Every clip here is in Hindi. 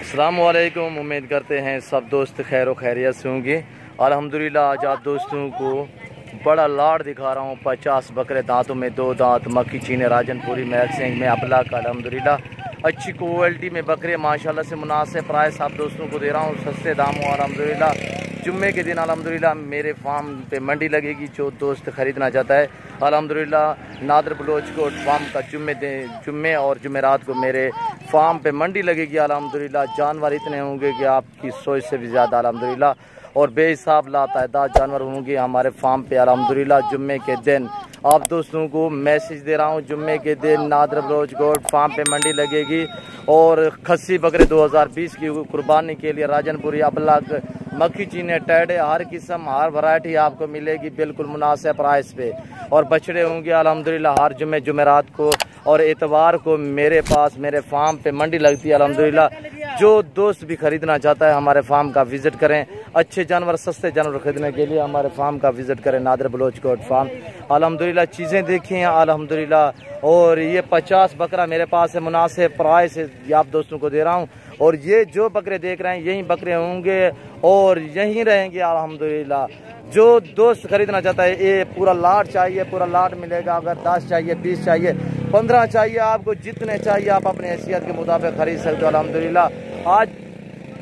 अस्सलाम वालेकुम। उम्मीद करते हैं सब दोस्त खैर खैरियत से होंगे। अल्हम्दुलिल्लाह आज आप दोस्तों को बड़ा लाड़ दिखा रहा हूँ। 50 बकरे, दांतों में 2 दांत, मक्खी चीने, राजनपुरी, मैक्सिंग में अबलग। अल्हम्दुलिल्लाह अच्छी क्वालिटी में बकरे माशाल्लाह से मुनासिब प्राइस आप दोस्तों को दे रहा हूँ, सस्ते दामों। अल्हम्दुलिल्लाह जुम्मे के दिन अल्हम्दुलिल्लाह मेरे फार्म पे मंडी लगेगी। जो दोस्त ख़रीदना चाहता है अल्हम्दुलिल्लाह नादर बलोच को फार्म का जुम्मे और जुमेरात को मेरे फार्म पे मंडी लगेगी। अल्हम्दुलिल्लाह जानवर इतने होंगे कि आपकी सोच से भी ज़्यादा अल्हम्दुलिल्लाह, और बेहिसाब लातादाद जानवर होंगे हमारे फार्म पे। अल्हम्दुलिल्लाह जुम्मे के दिन आप दोस्तों को मैसेज दे रहा हूँ, जुम्मे के दिन नादर बलोच गोट फार्म पे मंडी लगेगी और खस्सी बकरे 2020 की कुर्बानी के लिए राजनपुरी, अबलग, मक्खी चीने, टैडे, हर किस्म हर वैरायटी आपको मिलेगी बिल्कुल मुनासिब प्राइस पे। और बछड़े होंगे अल्हम्दुलिल्लाह हर जुम्मे जुमेरात को और एतवार को मेरे पास मेरे फार्म पे मंडी लगती है। अल्हम्दुलिल्लाह जो दोस्त भी खरीदना चाहता है हमारे फार्म का विज़िट करें। अच्छे जानवर, सस्ते जानवर खरीदने के लिए हमारे फार्म का विज़िट करें, नादर बलोच गोट फार्म। अल्हम्दुलिल्लाह चीज़ें देखिए अल्हम्दुलिल्लाह। और ये 50 बकरा मेरे पास है, मुनासिब प्राइस ये आप दोस्तों को दे रहा हूँ। और ये जो बकरे देख रहे हैं यही बकरे होंगे और यहीं रहेंगे अल्हम्दुलिल्लाह। जो दोस्त खरीदना चाहता है ये पूरा लाट चाहिए, पूरा लाट मिलेगा। अगर 10 चाहिए, 20 चाहिए, 15 चाहिए, आपको जितने चाहिए आप अपनी हैसियत के मुताबिक खरीद सकते हो। अल्हम्दुलिल्लाह आज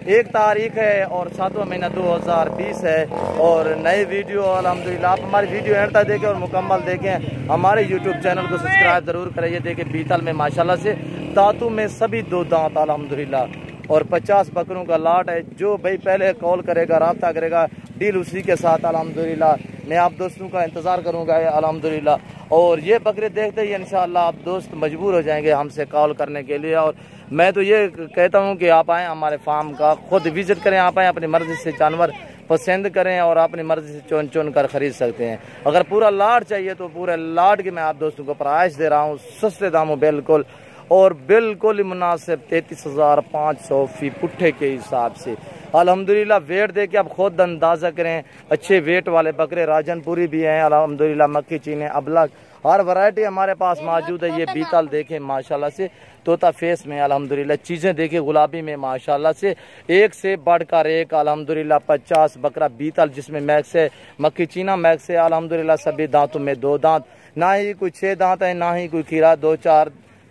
1 तारीख है और 7वां महीना 2020 है और नए वीडियो अल्हम्दुलिल्लाह आप हमारी वीडियो एंड तक देखें और मुकम्मल देखें। हमारे यूट्यूब चैनल को सब्सक्राइब ज़रूर करें। ये देखें बीतल में माशाल्लाह से दांतों में सभी 2 दांत अल्हम्दुलिल्लाह और 50 बकरों का लाट है। जो भाई पहले कॉल करेगा, रब्ता करेगा, डील उसी के साथ अल्हम्दुलिल्लाह मैं आप दोस्तों का इंतज़ार करूँगा अल्हम्दुलिल्लाह। और ये बकरे देखते ही इंशाअल्लाह आप दोस्त मजबूर हो जाएंगे हमसे कॉल करने के लिए। और मैं तो ये कहता हूँ कि आप आएँ हमारे फार्म का, खुद विज़िट करें, आप आएँ अपनी मर्ज़ी से जानवर पसंद करें और अपनी मर्ज़ी से चुन चुन कर ख़रीद सकते हैं। अगर पूरा लाट चाहिए तो पूरे लाट के मैं आप दोस्तों को प्राइस दे रहा हूँ, सस्ते दामों बिल्कुल और बिल्कुल ही मुनासिब 33,500 फी पुट्ठे के हिसाब से। अल्हम्दुलिल्लाह वेट दे के आप खुद अंदाज़ा करें। अच्छे वेट वाले बकरे राजनपुरी भी हैं अल्हम्दुलिल्लाह, मक्खी चीने, अबलग, हर वैरायटी हमारे पास मौजूद है। ये बीतल देखें माशाल्लाह से तोता फेस में अल्हम्दुलिल्लाह, चीज़ें देखें गुलाबी में माशाल्लाह से एक से बढ़कर एक अल्हम्दुलिल्लाह। 50 बकरा बीतल जिसमें मैक्स है, मक्खी चीना मैक्स है अल्हम्दुलिल्लाह। सभी दांतों में 2 दांत, ना ही कोई 6 दांत है, ना ही कोई खीरा,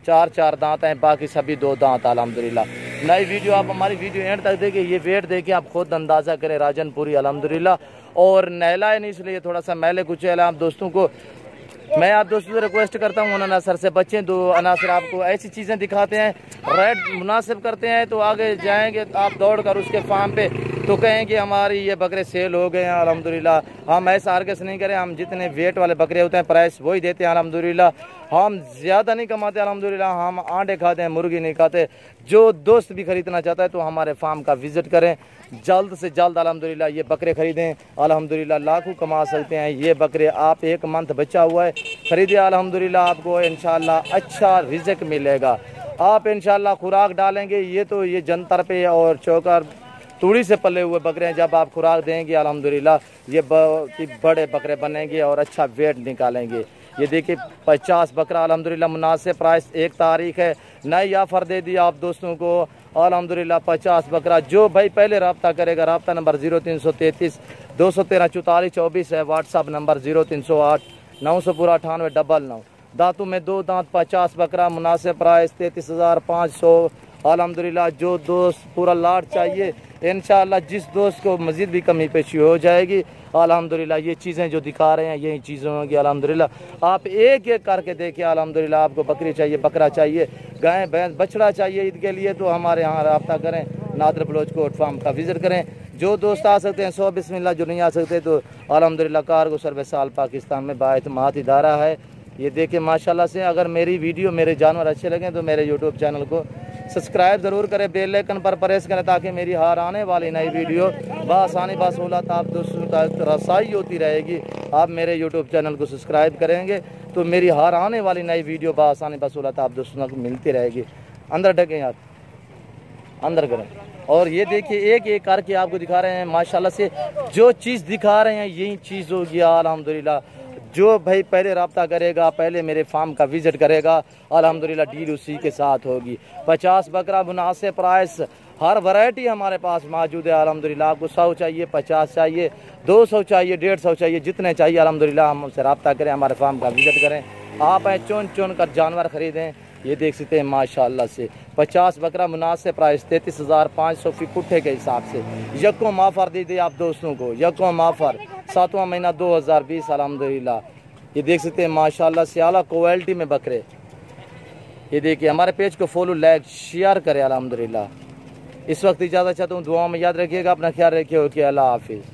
4 दांत हैं, बाकी सभी 2 दांत अल्हम्दुलिल्लाह। नई वीडियो आप हमारी वीडियो एंड तक देखिए। ये वेट देखिए आप खुद अंदाज़ा करें राजनपुरी अल्हम्दुलिल्लाह। और नहलाए नहीं इसलिए थोड़ा सा मैले कुछ है आप दोस्तों को। मैं आप दोस्तों से रिक्वेस्ट करता हूँ अनासर से बचें। 2 अनासर आपको ऐसी चीज़ें दिखाते हैं, रेट मुनासिब करते हैं तो आगे जाएंगे आप दौड़ कर उसके फार्म पे तो कहेंगे हमारी ये बकरे सेल हो गए हैं अल्हम्दुलिल्लाह। हम ऐसा आर्गस नहीं करें, हम जितने वेट वाले बकरे होते हैं प्राइस वही देते हैं अल्हम्दुलिल्लाह। हम ज़्यादा नहीं कमाते अल्हम्दुलिल्लाह, हम आंडे खाते हैं, मुर्गी नहीं खाते। जो दोस्त भी खरीदना चाहता है तो हमारे फार्म का विज़िट करें, जल्द से जल्द अल्हम्दुलिल्लाह ये बकरे खरीदें। अल्हम्दुलिल्लाह लाखों कमा सकते हैं ये बकरे। आप 1 मंथ बचा हुआ है खरीदिए अल्हम्दुलिल्लाह, आपको इंशाअल्लाह अच्छा रिज़्क मिलेगा। आप इंशाअल्लाह खुराक डालेंगे, ये तो ये जंतर पे और चौकर तूड़ी से पले हुए बकरे हैं। जब आप खुराक देंगे अल्हम्दुलिल्लाह ये बड़े बकरे बनेंगे और अच्छा वेट निकालेंगे। ये देखिए 50 बकरा अल्हम्दुलिल्लाह मुनासिब प्राइस। 1 तारीख है, नई ऑफ़र दे दी आप दोस्तों को अल्हम्दुलिल्लाह। 50 बकरा जो भाई पहले रब्ता करेगा, रब्ता नंबर 0333 213 44 24 है। व्हाट्सअप नंबर 0308 900 पूरा 9899। दांतों में 2 दांत, 50 बकरा, मुनासिब प्राइस 33,500 अल्हम्दुलिल्लाह। जो दोस्त पूरा लाट चाहिए इंशाअल्लाह, जिस दोस्त को मज़ीद भी कमी पेशी हो जाएगी अल्हम्दुलिल्लाह। ये चीज़ें जो दिखा रहे हैं यही चीज़ें होंगी अल्हम्दुलिल्लाह। आप एक एक करके देखिए अल्हम्दुलिल्लाह। आपको बकरी चाहिए, बकरा चाहिए, गाय भैंस, बछड़ा चाहिए ईद के लिए तो हमारे यहाँ रब्ता करें, नादर बलोच गोट फार्म का विज़िट करें। जो दोस्त आ सकते हैं 100 बिस्मिल्लाह, जो नहीं आ सकते तो अल्हम्दुलिल्लाह कार्गो सर्विस आल पाकिस्तान में बाएतमाद इदारा है। ये देखिए माशाल्लाह से। अगर मेरी वीडियो, मेरे जानवर अच्छे लगें तो मेरे यूट्यूब चैनल को सब्सक्राइब ज़रूर करें, बेल आइकन पर प्रेस करें ताकि मेरी हर आने वाली नई वीडियो बआसानी बासहूलत आप दोस्तों तक रसाई होती रहेगी। आप मेरे यूट्यूब चैनल को सब्सक्राइब करेंगे तो मेरी हर आने वाली नई वीडियो बआसानी बासहूलत आप दोस्तों तक मिलती रहेगी। अंदर ढकें यार, अंदर करें। और ये देखिए एक एक करके आपको दिखा रहे हैं माशाल्लाह से। जो चीज़ दिखा रहे हैं यही चीज़ होगी अल्हम्दुलिल्लाह। जो भाई पहले रब्ता करेगा, पहले मेरे फार्म का विजिट करेगा, अल्हम्दुलिल्लाह डील उसी के साथ होगी। 50 बकरा मुनासिब प्राइस, हर वैरायटी हमारे पास मौजूद है अल्हम्दुलिल्लाह। आपको 100 चाहिए, 50 चाहिए, 200 चाहिए, 150 चाहिए, जितने चाहिए अल्हम्दुलिल्लाह हमसे रब्ता करें, हमारे फार्म का विजिट करें। आप चुन चुन कर जानवर खरीदें। ये देख सकते हैं माशाल्लाह से 50 बकरा मुनासिब प्राइस 33,500 फी पुट्ठे के हिसाब से। यकों ऑफर दे दी आप दोस्तों को, यकों ऑफर 7वां महीना 2020 अल्हम्दुलिल्लाह। ये देख सकते हैं माशाल्लाह से आला क्वालिटी में बकरे। ये देखिए, हमारे पेज को फॉलो, लाइक, शेयर करें अल्हम्दुलिल्लाह। इस वक्त इजाज़त चाहता हूँ, दुआ में याद रखिएगा, अपना ख्याल रखिए। ओके, अल्लाह हाफिज़।